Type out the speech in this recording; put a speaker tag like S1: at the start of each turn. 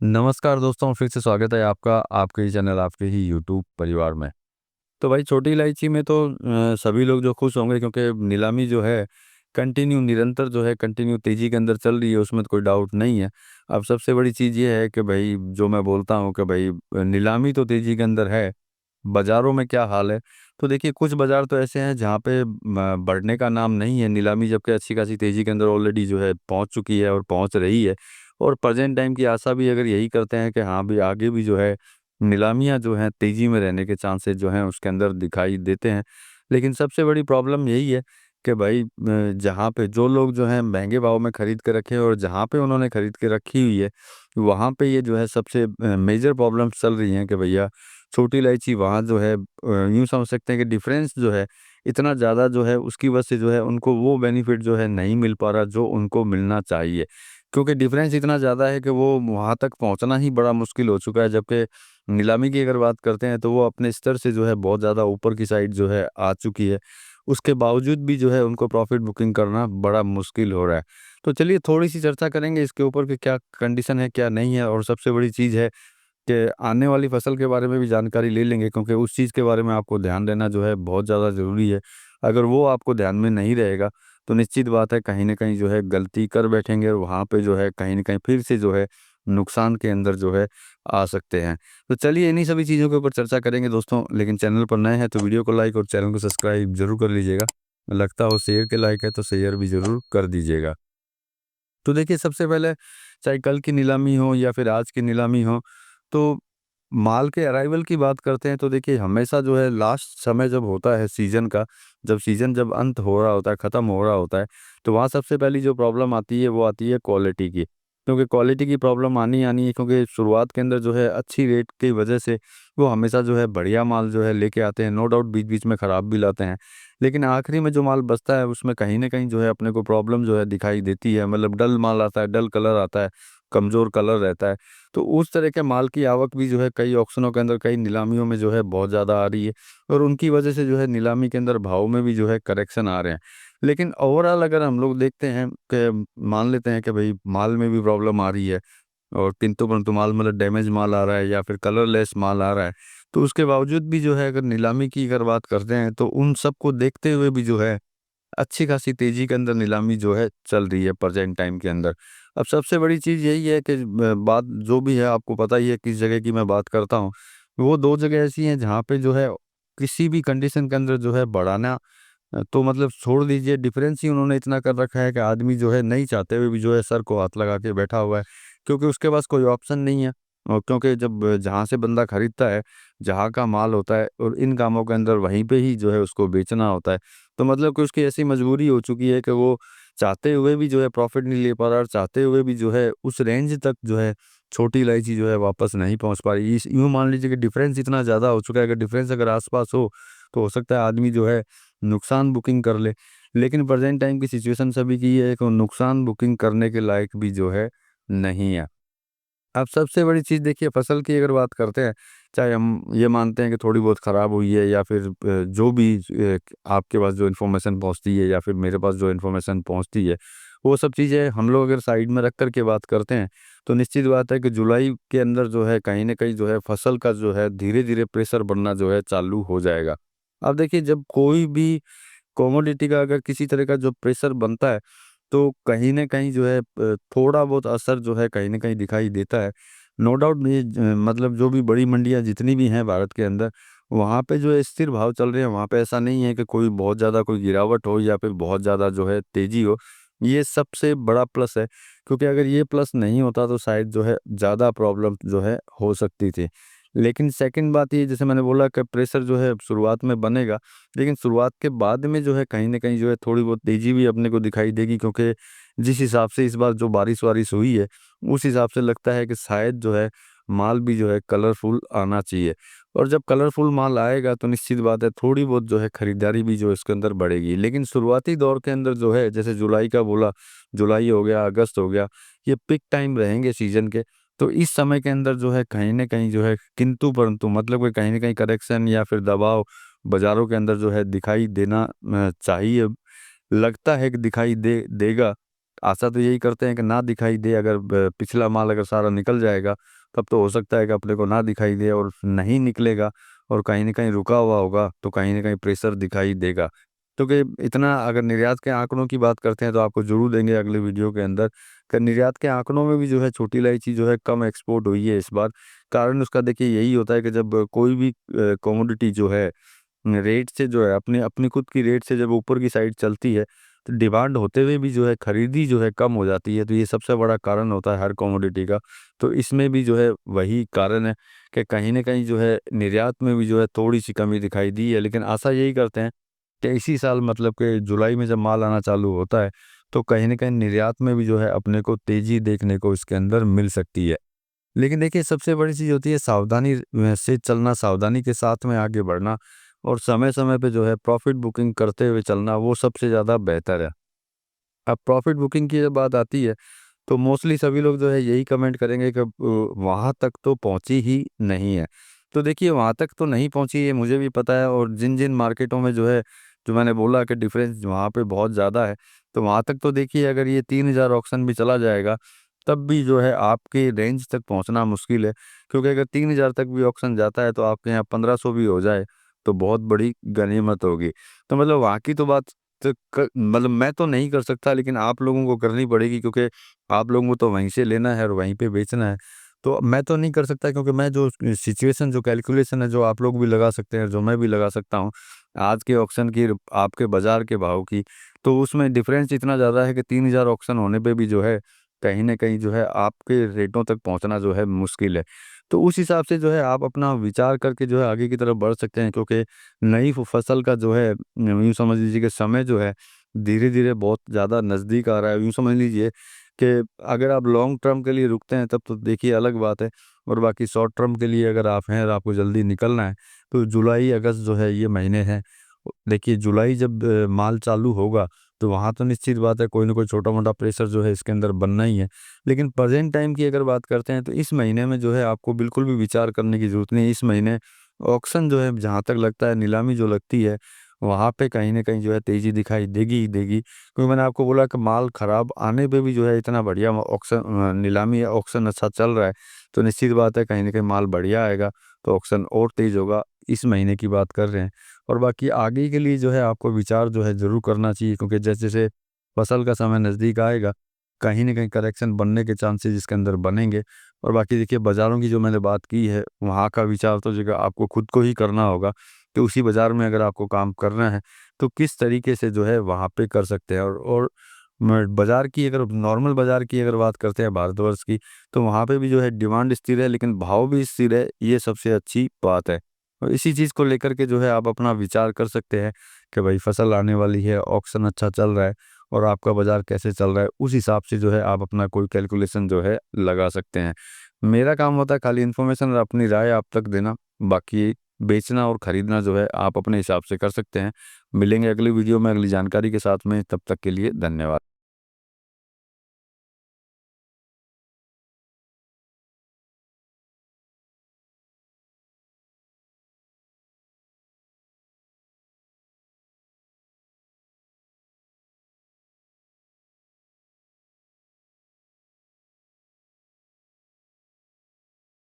S1: नमस्कार दोस्तों, फिर से स्वागत है आपका आपके ही चैनल, आपके ही यूट्यूब परिवार में। तो भाई छोटी इलायची में तो सभी लोग जो खुश होंगे क्योंकि नीलामी जो है कंटिन्यू निरंतर जो है कंटिन्यू तेज़ी के अंदर चल रही है, उसमें तो कोई डाउट नहीं है। अब सबसे बड़ी चीज़ ये है कि भाई जो मैं बोलता हूँ कि भाई नीलामी तो तेज़ी के अंदर है, बाज़ारों में क्या हाल है? तो देखिए कुछ बाज़ार तो ऐसे हैं जहाँ पे बढ़ने का नाम नहीं है नीलामी, जबकि अच्छी खासी तेज़ी के अंदर ऑलरेडी जो है पहुँच चुकी है और पहुँच रही है। और प्रेज़ेंट टाइम की आशा भी अगर यही करते हैं कि हाँ, भी आगे भी जो है नीलामियाँ जो हैं तेज़ी में रहने के चांसेस जो हैं उसके अंदर दिखाई देते हैं। लेकिन सबसे बड़ी प्रॉब्लम यही है कि भाई जहाँ पे जो लोग जो हैं महँगे भाव में खरीद के रखे हैं और जहाँ पे उन्होंने खरीद के रखी हुई है, वहाँ पे ये जो है सबसे मेजर प्रॉब्लम्स चल रही हैं कि भैया छोटी इलायची वहाँ जो है यूँ समझ सकते हैं कि डिफ़रेंस जो है इतना ज़्यादा जो है उसकी वजह से जो है उनको वो बेनिफिट जो है नहीं मिल पा रहा जो उनको मिलना चाहिए। क्योंकि डिफ़रेंस इतना ज़्यादा है कि वो वहाँ तक पहुँचना ही बड़ा मुश्किल हो चुका है, जबकि नीलामी की अगर बात करते हैं तो वो अपने स्तर से जो है बहुत ज़्यादा ऊपर की साइड जो है आ चुकी है। उसके बावजूद भी जो है उनको प्रॉफ़िट बुकिंग करना बड़ा मुश्किल हो रहा है। तो चलिए थोड़ी-सी चर्चा करेंगे इसके ऊपर कि क्या कंडीशन है, क्या नहीं है, और सबसे बड़ी चीज़ है कि आने वाली फसल के बारे में भी जानकारी ले लेंगे, क्योंकि उस चीज़ के बारे में आपको ध्यान देना जो है बहुत ज़्यादा ज़रूरी है। अगर वो आपको ध्यान में नहीं रहेगा, तो निश्चित बात है कहीं न कहीं जो है गलती कर बैठेंगे और वहाँ पे जो है कहीं न कहीं फिर से जो है नुकसान के अंदर जो है आ सकते हैं। तो चलिए इन्हीं सभी चीज़ों के ऊपर चर्चा करेंगे दोस्तों, लेकिन चैनल पर नए हैं तो वीडियो को लाइक और चैनल को सब्सक्राइब ज़रूर कर लीजिएगा। लगता हो शेयर के लायक है तो शेयर भी ज़रूर कर दीजिएगा। तो देखिए सबसे पहले चाहे कल की नीलामी हो या फिर आज की नीलामी हो, तो माल के अराइवल की बात करते हैं तो देखिए हमेशा जो है लास्ट समय जब होता है सीज़न का, जब सीज़न जब अंत हो रहा होता है, ख़त्म हो रहा होता है, तो वहाँ सबसे पहली जो प्रॉब्लम आती है वो आती है क्वालिटी की। क्योंकि क्वालिटी की प्रॉब्लम आनी ही आनी है, क्योंकि शुरुआत के अंदर जो है अच्छी रेट की वजह से वो हमेशा जो है बढ़िया माल जो है लेके आते हैं, नो डाउट बीच-बीच में ख़राब भी लाते हैं। लेकिन आखिरी में जो माल बचता है उसमें कहीं न कहीं जो है अपने को प्रॉब्लम जो है दिखाई देती है, मतलब डल माल आता है, डल कलर आता है, कमज़ोर कलर रहता है। तो उस तरह के माल की आवक भी जो है कई ऑक्शनों के अंदर, कई नीलामियों में जो है बहुत ज़्यादा आ रही है, और उनकी वजह से जो है नीलामी के अंदर भाव में भी जो है करेक्शन आ रहे हैं। लेकिन ओवरऑल अगर हम लोग देखते हैं कि मान लेते हैं कि भई माल में भी प्रॉब्लम आ रही है और किंतु परंतु माल मतलब डैमेज माल आ रहा है या फिर कलरलेस माल आ रहा है, तो उसके बावजूद भी जो है अगर नीलामी की अगर बात करते हैं तो उन सबको देखते हुए भी जो है अच्छी खासी तेज़ी के अंदर नीलामी जो है चल रही है प्रेज़ेंट टाइम के अंदर। अब सबसे बड़ी चीज़ यही है कि बात जो भी है आपको पता ही है किस जगह की मैं बात करता हूँ। वो 2 जगह ऐसी हैं जहाँ पे जो है किसी भी कंडीशन के अंदर जो है बढ़ाना तो मतलब छोड़ दीजिए, डिफ़रेंस ही उन्होंने इतना कर रखा है कि आदमी जो है नहीं चाहते हुए भी जो है सर को हाथ लगा के बैठा हुआ है। क्योंकि उसके पास कोई ऑप्शन नहीं है, और क्योंकि जब जहाँ से बंदा खरीदता है, जहाँ का माल होता है और इन कामों के अंदर वहीं पे ही जो है उसको बेचना होता है। तो मतलब कि उसकी ऐसी मजबूरी हो चुकी है कि वो चाहते हुए भी जो है प्रॉफ़िट नहीं ले पा रहा, और चाहते हुए भी जो है उस रेंज तक जो है छोटी इलायची जो है वापस नहीं पहुँच पा रही। इस यूँ मान लीजिए कि डिफ़रेंस इतना ज़्यादा हो चुका है, अगर डिफ़रेंस अगर आस-पास तो हो सकता है आदमी जो है नुकसान बुकिंग कर ले। लेकिन प्रेज़ेंट टाइम की सिचुएशन सभी की ये है कि वो नुकसान बुकिंग करने के लायक भी जो है नहीं है। अब सबसे बड़ी चीज़ देखिए फसल की अगर बात करते हैं, चाहे हम ये मानते हैं कि थोड़ी बहुत ख़राब हुई है या फिर जो भी आपके पास जो इन्फॉर्मेशन पहुँचती है या फिर मेरे पास जो इन्फॉर्मेशन पहुँचती है, वो सब चीज़ें हम लोग अगर साइड में रख कर के बात करते हैं, तो निश्चित बात है कि जुलाई के अंदर जो है कहीं न कहीं जो है फसल का जो है धीरे-धीरे प्रेशर बढ़ना जो है चालू हो जाएगा। अब देखिए जब कोई भी कमोडिटी का अगर किसी तरह का जो प्रेशर बनता है, तो कहीं न कहीं जो है थोड़ा बहुत असर जो है कहीं न कहीं दिखाई देता है। नो डाउट ये मतलब जो भी बड़ी मंडियाँ जितनी भी हैं भारत के अंदर, वहाँ पे जो है स्थिर भाव चल रहे हैं, वहाँ पे ऐसा नहीं है कि कोई बहुत ज़्यादा कोई गिरावट हो या फिर बहुत ज़्यादा जो है तेज़ी हो। ये सबसे बड़ा प्लस है, क्योंकि अगर ये प्लस नहीं होता तो शायद जो है ज़्यादा प्रॉब्लम जो है हो सकती थी। लेकिन सेकंड बात ये, जैसे मैंने बोला कि प्रेशर जो है शुरुआत में बनेगा, लेकिन शुरुआत के बाद में जो है कहीं न कहीं जो है थोड़ी बहुत तेज़ी भी अपने को दिखाई देगी, क्योंकि जिस हिसाब से इस बार जो बारिश-वारिश हुई है, उस हिसाब से लगता है कि शायद जो है माल भी जो है कलरफुल आना चाहिए। और जब कलरफुल माल आएगा तो निश्चित बात है थोड़ी बहुत जो है खरीदारी भी जो है इसके अंदर बढ़ेगी। लेकिन शुरुआती दौर के अंदर जो है जैसे जुलाई का बोला, जुलाई हो गया, अगस्त हो गया, ये पीक टाइम रहेंगे सीज़न के। तो इस समय के अंदर जो है कहीं न कहीं जो है किंतु परंतु मतलब कि कहीं न कहीं करेक्शन या फिर दबाव बाज़ारों के अंदर जो है दिखाई देना चाहिए। लगता है कि दिखाई देगा। आशा तो यही करते हैं कि ना दिखाई दे, अगर पिछला माल अगर सारा निकल जाएगा तब तो हो सकता है कि अपने को ना दिखाई दे, और नहीं निकलेगा और कहीं ना कहीं रुका हुआ होगा तो कहीं ना कहीं प्रेशर दिखाई देगा। तो कि इतना अगर निर्यात के आंकड़ों की बात करते हैं तो आपको जरूर देंगे अगले वीडियो के अंदर कि निर्यात के आंकड़ों में भी जो है छोटी इलायची जो है कम एक्सपोर्ट हुई है इस बार। कारण उसका देखिए यही होता है कि जब कोई भी कमोडिटी जो है रेट से जो है अपने अपनी खुद की रेट से जब ऊपर की साइड चलती है तो डिमांड होते हुए भी जो है खरीदी जो है कम हो जाती है, तो ये सबसे बड़ा कारण होता है हर कमोडिटी का। तो इसमें भी जो है वही कारण है कि कहीं ना कहीं जो है निर्यात में भी जो है थोड़ी सी कमी दिखाई दी है, लेकिन आशा यही करते हैं कि इसी साल मतलब कि जुलाई में जब माल आना चालू होता है तो कहीं ना कहीं निर्यात में भी जो है अपने को तेजी देखने को इसके अंदर मिल सकती है। लेकिन देखिए सबसे बड़ी चीज़ होती है सावधानी से चलना, सावधानी के साथ में आगे बढ़ना, और समय समय पे जो है प्रॉफिट बुकिंग करते हुए चलना वो सबसे ज़्यादा बेहतर है। अब प्रॉफिट बुकिंग की जब बात आती है तो मोस्टली सभी लोग जो है यही कमेंट करेंगे कि वहाँ तक तो पहुँची ही नहीं है। तो देखिए वहाँ तक तो नहीं पहुँची है, मुझे भी पता है, और जिन जिन मार्केटों में जो है जो मैंने बोला कि डिफरेंस वहाँ पे बहुत ज़्यादा है, तो वहाँ तक तो देखिए अगर ये 3000 ऑक्शन भी चला जाएगा तब भी जो है आपके रेंज तक पहुँचना मुश्किल है। क्योंकि अगर 3000 तक भी ऑक्शन जाता है तो आपके यहाँ 1500 भी हो जाए तो बहुत बड़ी गनीमत होगी। तो मतलब वहाँ की तो बात मतलब मैं तो नहीं कर सकता, लेकिन आप लोगों को करनी पड़ेगी, क्योंकि आप लोगों को तो वहीं से लेना है और वहीं पे बेचना है। तो मैं तो नहीं कर सकता, क्योंकि मैं जो सिचुएशन जो कैलकुलेशन है जो आप लोग भी लगा सकते हैं, जो मैं भी लगा सकता हूँ आज के ऑक्शन की आपके बाजार के भाव की, तो उसमें डिफरेंस इतना ज़्यादा है कि 3000 ऑक्शन होने पे भी जो है कहीं न कहीं जो है आपके रेटों तक पहुँचना जो है मुश्किल है। तो उस हिसाब से जो है आप अपना विचार करके जो है आगे की तरफ बढ़ सकते हैं, क्योंकि नई फसल का जो है यूँ समझ लीजिए कि समय जो है धीरे-धीरे बहुत ज़्यादा नज़दीक आ रहा है। यूँ समझ लीजिए कि अगर आप लॉन्ग टर्म के लिए रुकते हैं तब तो देखिए अलग बात है, और बाकी शॉर्ट टर्म के लिए अगर आप हैं और आपको जल्दी निकलना है तो जुलाई अगस्त जो है ये महीने हैं। देखिए जुलाई जब माल चालू होगा तो वहाँ तो निश्चित बात है कोई ना कोई छोटा-मोटा प्रेशर जो है इसके अंदर बनना ही है। लेकिन प्रेज़ेंट टाइम की अगर बात करते हैं तो इस महीने में जो है आपको बिल्कुल भी विचार करने की ज़रूरत नहीं है। इस महीने ऑक्शन जो है जहाँ तक लगता है नीलामी जो लगती है, वहाँ पे कहीं न कहीं जो है तेज़ी दिखाई देगी ही देगी। क्योंकि मैंने आपको बोला कि माल खराब आने पे भी जो है इतना बढ़िया ऑक्शन नीलामी या ऑक्शन अच्छा चल रहा है, तो निश्चित बात है कहीं न कहीं माल बढ़िया आएगा, तो ऑक्शन और तेज़ होगा। इस महीने की बात कर रहे हैं। और बाकी आगे के लिए जो है आपको विचार जो है ज़रूर करना चाहिए, क्योंकि जैसे-जैसे फसल का समय नज़दीक आएगा, कहीं न कहीं करेक्शन बनने के चांसेज़ इसके अंदर बनेंगे। और बाकी देखिए बाज़ारों की जो मैंने बात की है, वहाँ का विचार तो जगह आपको खुद को ही करना होगा कि उसी बाज़ार में अगर आपको काम करना है, तो किस तरीके से जो है वहाँ पे कर सकते हैं। और म बाज़ार की अगर नॉर्मल बाज़ार की अगर बात करते हैं भारतवर्ष की, तो वहाँ पे भी जो है डिमांड स्थिर है, लेकिन भाव भी स्थिर है, ये सबसे अच्छी बात है। और इसी चीज़ को लेकर के जो है आप अपना विचार कर सकते हैं कि भाई फसल आने वाली है, ऑक्शन अच्छा चल रहा है और आपका बाज़ार कैसे चल रहा है, उस हिसाब से जो है आप अपना कोई कैलकुलेशन जो है लगा सकते हैं। मेरा काम होता है खाली इन्फॉर्मेशन और अपनी राय आप तक देना, बाकी बेचना और खरीदना जो है आप अपने हिसाब से कर सकते हैं। मिलेंगे अगली वीडियो में अगली जानकारी के साथ में, तब तक के लिए धन्यवाद।